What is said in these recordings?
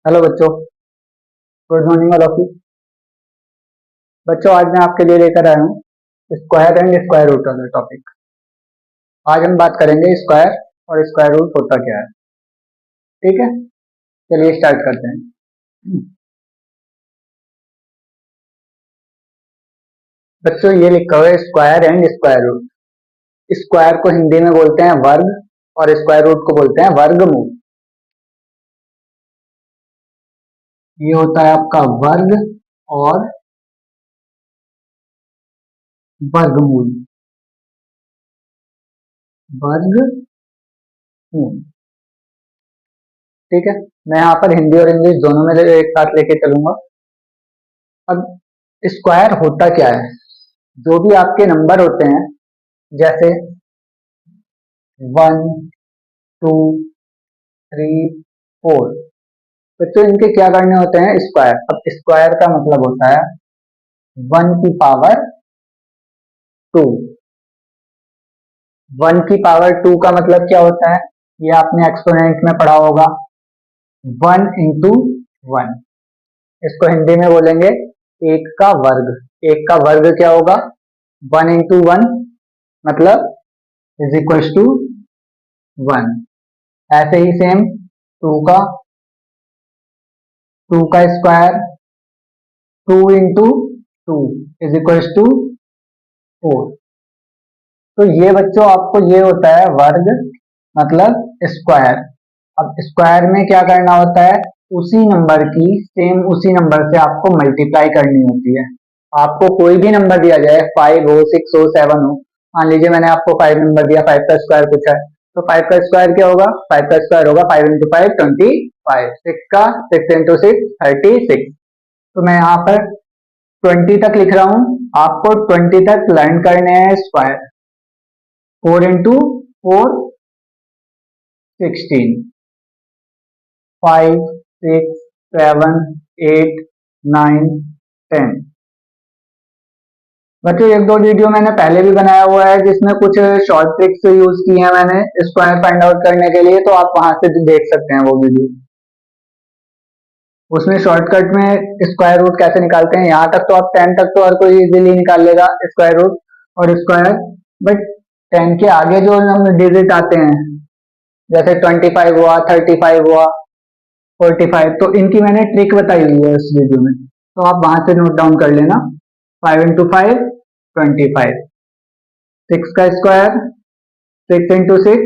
Hello बच्चों, good morning all of you. बच्चों, आज मैं आपके लिए लेकर आया हूँ स्क्वायर एंड स्क्वायर रूट वाला टॉपिक। आज हम बात करेंगे स्क्वायर और स्क्वायर रूट होता क्या है। ठीक है, चलिए स्टार्ट करते हैं। बच्चों, ये लिखा हुआ है square and square root. Square को हिंदी में बोलते हैं वर्ग और स्क्वायर रूट को बोलते हैं वर्गमूल। ये होता है आपका वर्ग और वर्गमूल। वर्गमूल, ठीक है। मैं यहाँ पर हिंदी और इंग्लिश दोनों में एक साथ लेके चलूंगा। अब स्क्वायर होता क्या है? जो भी आपके नंबर होते हैं, जैसे 1, 2, 3, 4, तो इनके क्या करने होते हैं? स्क्वायर। अब स्क्वायर का मतलब होता है 1 की पावर 2। 1 की पावर 2 का मतलब क्या होता है? ये आपने एक्सपोनेंट में पढ़ा होगा, 1 इंटू 1। इसको हिंदी में बोलेंगे एक का वर्ग। एक का वर्ग क्या होगा? 1 इंटू 1 मतलब इज इक्वल टू 1। ऐसे ही सेम 2 का square 2 into 2 is equal to 4। तो ये बच्चों आपको ये होता है वर्ग मतलब स्क्वायर। अब स्क्वायर में क्या करना होता है? उसी नंबर की सेम उसी नंबर से आपको मल्टीप्लाई करनी होती है। आपको कोई भी नंबर दिया जाए, 5 हो, 6 हो, 7 हो। मान लीजिए मैंने आपको 5 नंबर दिया, 5 का स्क्वायर पूछा है, तो 5 का स्क्वायर क्या होगा? 5 का स्क्वायर होगा 5 इंटू 5 25। 6 का 6 इंटू 6 36। तो मैं यहाँ पर 20 तक लिख रहा हूँ, आपको 20 तक लर्न करने हैं स्क्वायर। 4 इंटू 4 16, 5 6 7 8 9 10। बच्चों, एक दो वीडियो मैंने पहले भी बनाया हुआ है जिसमें कुछ शॉर्ट ट्रिक्स यूज की है मैंने स्क्वायर फाइंड आउट करने के लिए, तो आप वहां से देख सकते हैं वो वीडियो। उसमें शॉर्टकट में स्क्वायर रूट कैसे निकालते हैं, यहाँ तक तो आप 10 तक तो हर कोई इजीली निकाल लेगा स्क्वायर रूट और स्क्वायर। बट 10 के आगे जो डिजिट आते हैं, जैसे 25 हुआ, 35 हुआ, 45, तो इनकी मैंने ट्रिक बताई हुई है उस वीडियो में, तो आप वहां से नोट डाउन कर लेना। 5 इंटू 5 25। 6 का स्क्वायर 6 इंटू 6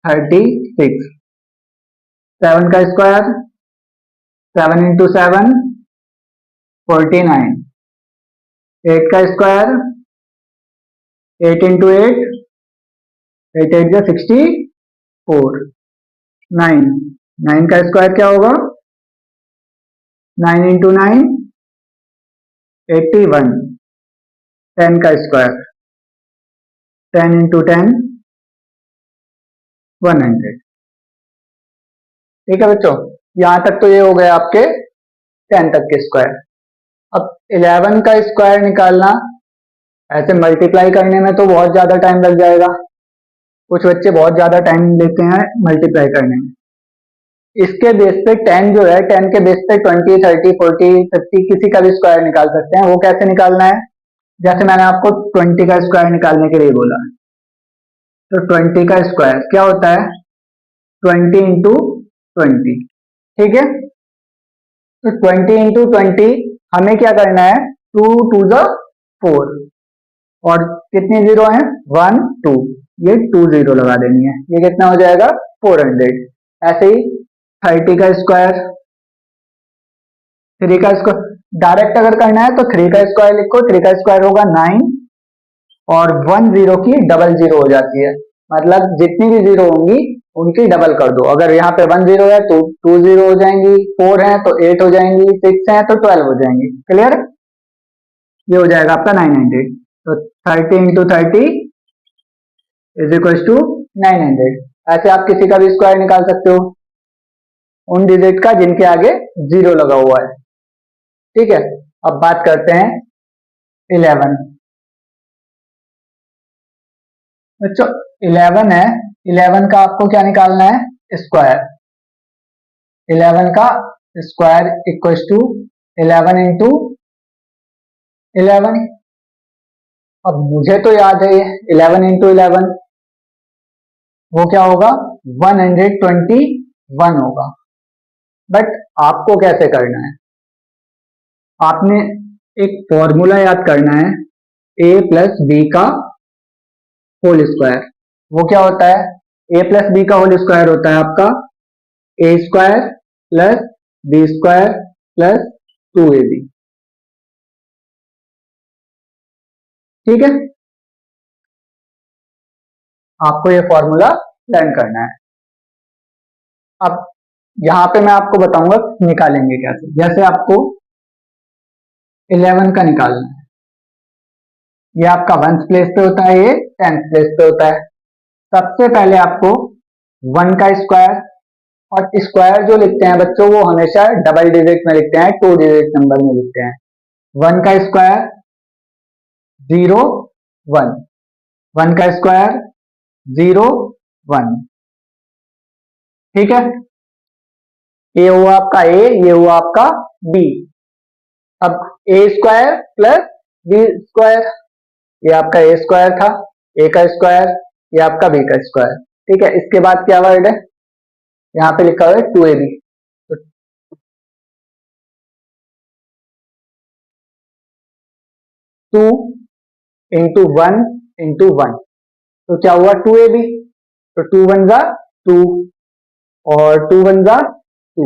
36। 7 का स्क्वायर 7 इंटू 7 49। 8 का स्क्वायर 8 इंटू 8 8 8 का 64। 9 9 का स्क्वायर क्या होगा? 9 इंटू 9 81। 10 का स्क्वायर 10 इंटू 10 100। ठीक है बच्चों, यहां तक तो ये हो गए आपके 10 तक के स्क्वायर। अब 11 का स्क्वायर निकालना, ऐसे मल्टीप्लाई करने में तो बहुत ज्यादा टाइम लग जाएगा। कुछ बच्चे बहुत ज्यादा टाइम लेते हैं मल्टीप्लाई करने में। इसके बेस पे 10 जो है, 10 के बेस पे 20 30 40 50 किसी का भी स्क्वायर निकाल सकते हैं। वो कैसे निकालना है? जैसे मैंने आपको 20 का स्क्वायर निकालने के लिए बोला, तो 20 का स्क्वायर क्या होता है? 20 इंटू 20। ठीक है, तो 20 इंटू 20 हमें क्या करना है? 2 टू द 4, और कितने जीरो हैं? 1 2, ये 2 जीरो लगा देनी है। ये कितना हो जाएगा? 400। ऐसे ही 30 का स्क्वायर, 3 का स्क्वायर डायरेक्ट अगर करना है तो 3 का स्क्वायर लिखो। 3 का स्क्वायर होगा 9, और 1 जीरो की डबल जीरो हो जाती है, मतलब जितनी भी जीरो होंगी उनकी डबल कर दो। अगर यहाँ पे 1 जीरो है तो 2 जीरो हो जाएंगी, 4 है तो 8 हो जाएंगी, 6 है तो 12 हो जाएंगी। क्लियर? ये हो जाएगा आपका 900। तो 30 इंटू 30 इज इक्वल टू 900। ऐसे आप किसी का भी स्क्वायर निकाल सकते हो उन डिजिट का जिनके आगे जीरो लगा हुआ है। ठीक है, अब बात करते हैं 11। बच्चों 11 है, 11 का आपको क्या निकालना है? स्क्वायर। 11 का स्क्वायर इक्वल टू 11 इंटू 11। अब मुझे तो याद है ये 11 इंटू 11 वो क्या होगा 121 होगा। बट आपको कैसे करना है, आपने एक फॉर्मूला याद करना है a प्लस बी का होल स्क्वायर। वो क्या होता है, a प्लस बी का होल स्क्वायर होता है आपका a square plus B square plus 2ab। ठीक है, आपको ये फॉर्मूला लर्न करना है। अब यहां पे मैं आपको बताऊंगा निकालेंगे कैसे। जैसे आपको 11 का निकालना है, ये आपका 1th प्लेस पे होता है, ये 10th प्लेस पे होता है। सबसे पहले आपको 1 का स्क्वायर, और स्क्वायर जो लिखते हैं बच्चों वो हमेशा डबल डिजिट में लिखते हैं, 2 डिजिट नंबर में लिखते हैं। 1 का स्क्वायर 0 1, 1 का स्क्वायर 0 1। ठीक है, ये हुआ आपका a, ये हुआ आपका b। अब a square plus b square, ये आपका a स्क्वायर था, a का स्क्वायर, ये आपका b का स्क्वायर। ठीक है, इसके बाद क्या वर्ड है, यहाँ पे लिखा हुआ है 2ab। तो 2 इंटू 1 इंटू 1, तो क्या हुआ 2ab। तो 2 1 जा 2 और 2 1 जा 2,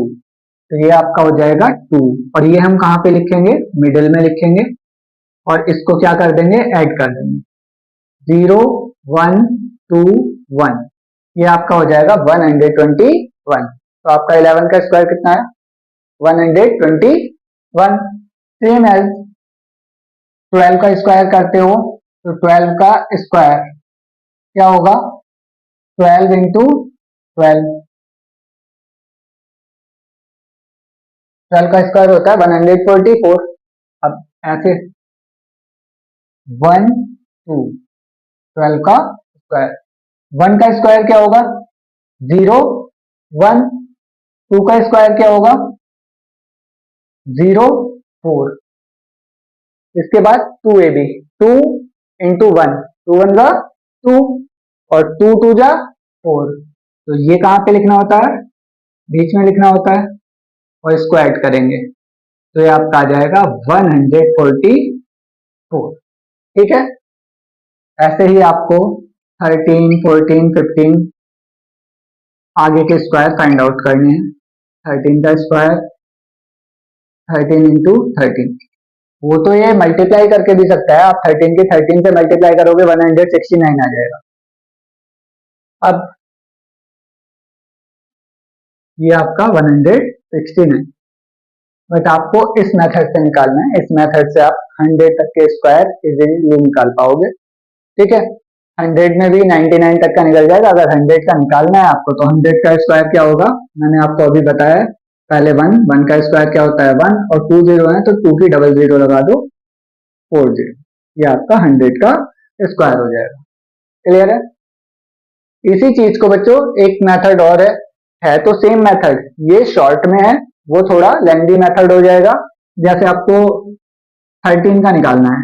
तो ये आपका हो जाएगा 2। और ये हम कहाँ पे लिखेंगे, मिडिल में लिखेंगे, और इसको क्या कर देंगे, ऐड कर देंगे 0 1 2 1। ये आपका हो जाएगा 121। तो आपका 11 का स्क्वायर कितना है 121। सेम एज 12 का स्क्वायर करते हो, तो 12 का स्क्वायर क्या होगा 12 इंटू 12, 12 का स्क्वायर होता है 144। अब ऐसे 1 2 12 का स्क्वायर, 1 का स्क्वायर क्या होगा 0 1, 2 का स्क्वायर क्या होगा 0 4। इसके बाद 2ab, 2 इंटू 1, 2 1 जा 2 और 2 2 जा 4। तो ये कहाँ पे लिखना होता है, बीच में लिखना होता है, और इसको ऐड करेंगे तो ये आपका आ जाएगा 144। ठीक है, ऐसे ही आपको 13 14 15 आगे के स्क्वायर फाइंड आउट करने हैं। 13 का स्क्वायर 13 इंटू 13, वो तो ये मल्टीप्लाई करके भी सकता है, आप 13 की 13 से मल्टीप्लाई करोगे 169 आ जाएगा। अब ये आपका 169, बट आपको इस मेथड से निकालना है। इस मेथड से आप 100 तक के स्क्वायर इजीली निकाल पाओगे। ठीक है, 100 में भी 99 तक का निकल जाएगा। अगर 100 का निकालना है आपको तो 100 का स्क्वायर क्या होगा, मैंने आपको अभी बताया। पहले 1, 1 का स्क्वायर क्या होता है 1, और 2 0 है तो 2 की डबल 0 लगा दो 40। ये आपका 100 का स्क्वायर हो जाएगा। क्लियर है। इसी चीज को बच्चों एक मेथड और है तो सेम मेथड, ये शॉर्ट में है, वो थोड़ा लेंथी मेथड हो जाएगा। जैसे आपको 13 का निकालना है,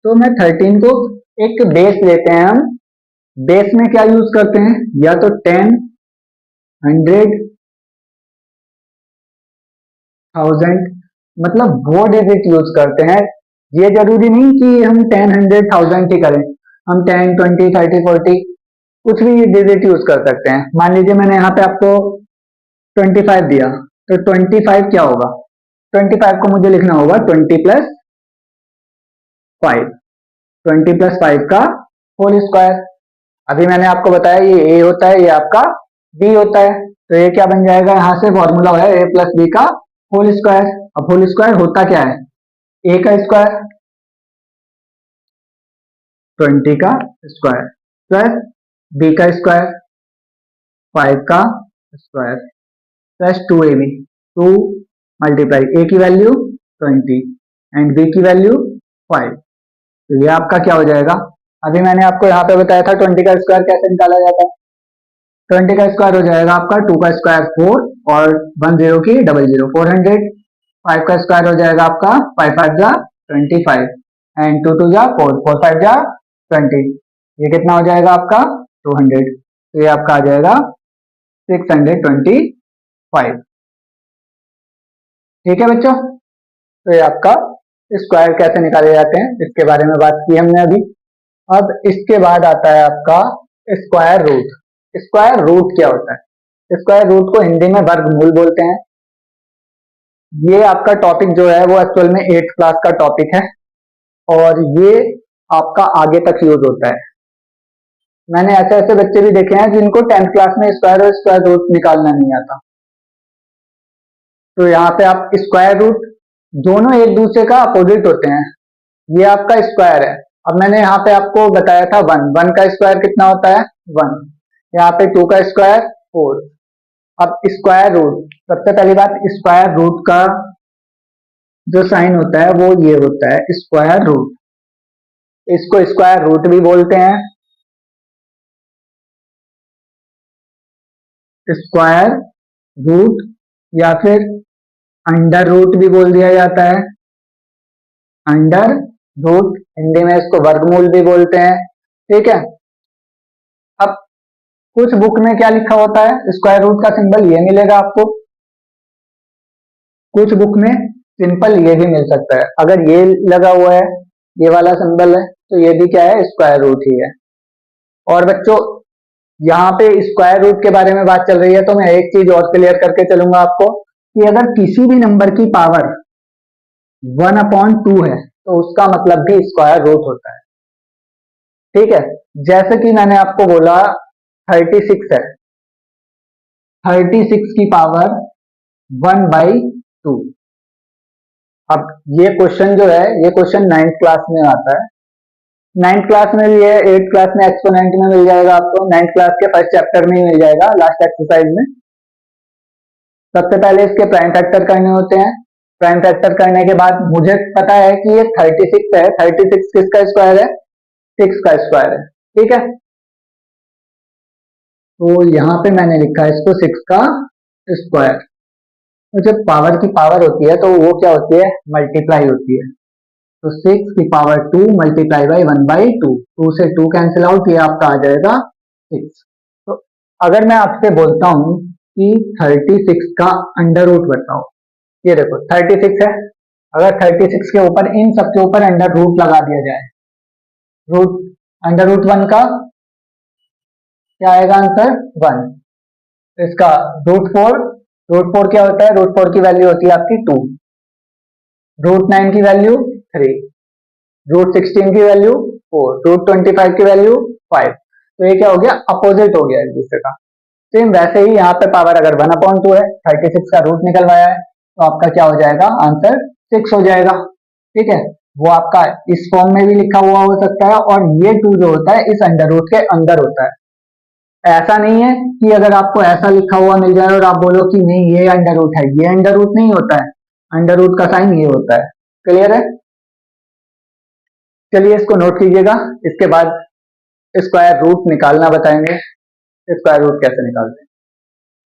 तो मैं 13 को एक बेस लेते हैं हम। बेस में क्या यूज करते हैं, या तो 10 100 1000, मतलब वो डिजिट यूज करते हैं। ये जरूरी नहीं कि हम 10 100 1000 ही करें, हम 10 20 30 40 कुछ भी डिजिट यूज कर सकते हैं। मान लीजिए मैंने यहाँ पे आपको 25 दिया, तो 25 क्या होगा, 25 को मुझे लिखना होगा 20 प्लस 5, 20 प्लस 5 का होल स्क्वायर। अभी मैंने आपको बताया ये ए होता है, ये आपका बी होता है, तो ये क्या बन जाएगा, यहां से फॉर्मूला है ए प्लस बी का होल स्क्वायर। अब होल स्क्वायर होता क्या है, ए का स्क्वायर 20 का स्क्वायर प्लस बी का स्क्वायर 5 का स्क्वायर प्लस 2ab, 2 मल्टीप्लाई ए की वैल्यू 20 एंड बी की वैल्यू 5। तो ये आपका क्या हो जाएगा, अभी मैंने आपको यहाँ पे बताया था 20 का स्क्वायर कैसे निकाला जाता है। 20 का स्क्वायर हो जाएगा आपका 2 का स्क्वायर 4 और 1 0 की डबल जीरो 400। 5 का स्क्वायर हो जाएगा आपका 5 5 जा 25 एंड 2 2 जा 4 4 5 जा 20। ये कितना हो जाएगा आपका 200। तो ये आपका आ जाएगा 625। ठीक है बच्चों, तो ये आपका स्क्वायर कैसे निकाले जाते हैं इसके बारे में बात की हमने अभी। अब इसके बाद आता है आपका स्क्वायर रूट। स्क्वायर रूट क्या होता है? स्क्वायर रूट को हिंदी में वर्गमूल बोलते हैं। ये आपका टॉपिक जो है वो एक्चुअल में 8th क्लास का टॉपिक है और ये आपका आगे तक यूज होता है। मैंने ऐसे ऐसे बच्चे भी देखे हैं जिनको 10th क्लास में स्क्वायर और स्क्वायर रूट निकालना नहीं आता। तो यहाँ पे आप स्क्वायर रूट दोनों एक दूसरे का अपोजिट होते हैं। ये आपका स्क्वायर है। अब मैंने यहाँ पे आपको बताया था 1 का स्क्वायर कितना होता है 1। यहाँ पे 2 का स्क्वायर 4। अब स्क्वायर रूट, सबसे पहली बात स्क्वायर रूट का जो साइन होता है वो ये होता है स्क्वायर रूट। इसको स्क्वायर रूट भी बोलते हैं, स्क्वायर रूट या फिर अंडर रूट भी बोल दिया जाता है। अंडर रूट हिंदी में इसको वर्गमूल भी बोलते हैं। ठीक है, अब कुछ बुक में क्या लिखा होता है स्क्वायर रूट का सिंबल ये मिलेगा आपको, कुछ बुक में सिंपल ये भी मिल सकता है। अगर ये लगा हुआ है ये वाला सिंबल है तो ये भी क्या है स्क्वायर रूट ही है। और बच्चों यहाँ पे स्क्वायर रूट के बारे में बात चल रही है तो मैं एक चीज और क्लियर करके चलूंगा आपको कि अगर किसी भी नंबर की पावर 1/2 है तो उसका मतलब भी स्क्वायर रूट होता है। ठीक है, जैसे कि मैंने आपको बोला 36 है, 36 की पावर 1/2। अब ये क्वेश्चन जो है ये क्वेश्चन 9th क्लास में आता है। 9th क्लास में भी है, 8th क्लास में एक्सपोनेंट में मिल जाएगा आपको, 9th क्लास के फर्स्ट चैप्टर में ही मिल जाएगा लास्ट एक्सरसाइज में। सबसे पहले इसके प्राइम फैक्टर करने होते हैं। प्राइम फैक्टर करने के बाद मुझे पता है कि ये 36 है, 36 किसका स्क्वायर है 6 का स्क्वायर है। ठीक है, तो यहाँ पे मैंने लिखा है इसको 6 का स्क्वायर। तो जब पावर की पावर होती है तो वो क्या होती है मल्टीप्लाई होती है। तो 6 की पावर 2 मल्टीप्लाई बाई 1/2, 2 से 2 कैंसिल आउट, ये आपका आ जाएगा 6। तो अगर मैं आपसे बोलता हूं कि 36 का अंडर रूट बताओ, ये देखो 36 है, अगर 36 के ऊपर इन सबके ऊपर अंडर रूट लगा दिया जाए, रूट अंडर रूट 1 का क्या आएगा आंसर 1। इसका रूट 4 क्या होता है, रूट 4 की वैल्यू होती है आपकी 2, रूट 9 की वैल्यू 3, रूट 16 की वैल्यू 4, रूट 25 की वैल्यू 5। तो ये क्या हो गया अपोजिट हो गया एक दूसरे का। सेम वैसे ही यहाँ पे पावर अगर 1/2 है, 36 का रूट निकलवाया है तो आपका क्या हो जाएगा आंसर 6 हो जाएगा। ठीक है, वो आपका इस फॉर्म में भी लिखा हुआ हो सकता है और ये 2 जो होता है इस अंडर रूट के अंदर होता है। ऐसा नहीं है कि अगर आपको ऐसा लिखा हुआ मिल जाए और आप बोलो कि नहीं ये अंडर रूट है, ये अंडर रूट नहीं होता है, अंडर रूट का साइन ये होता है। क्लियर है, चलिए इसको नोट कीजिएगा। इसके बाद स्क्वायर रूट निकालना बताएंगे, स्क्वायर रूट कैसे निकालते हैं।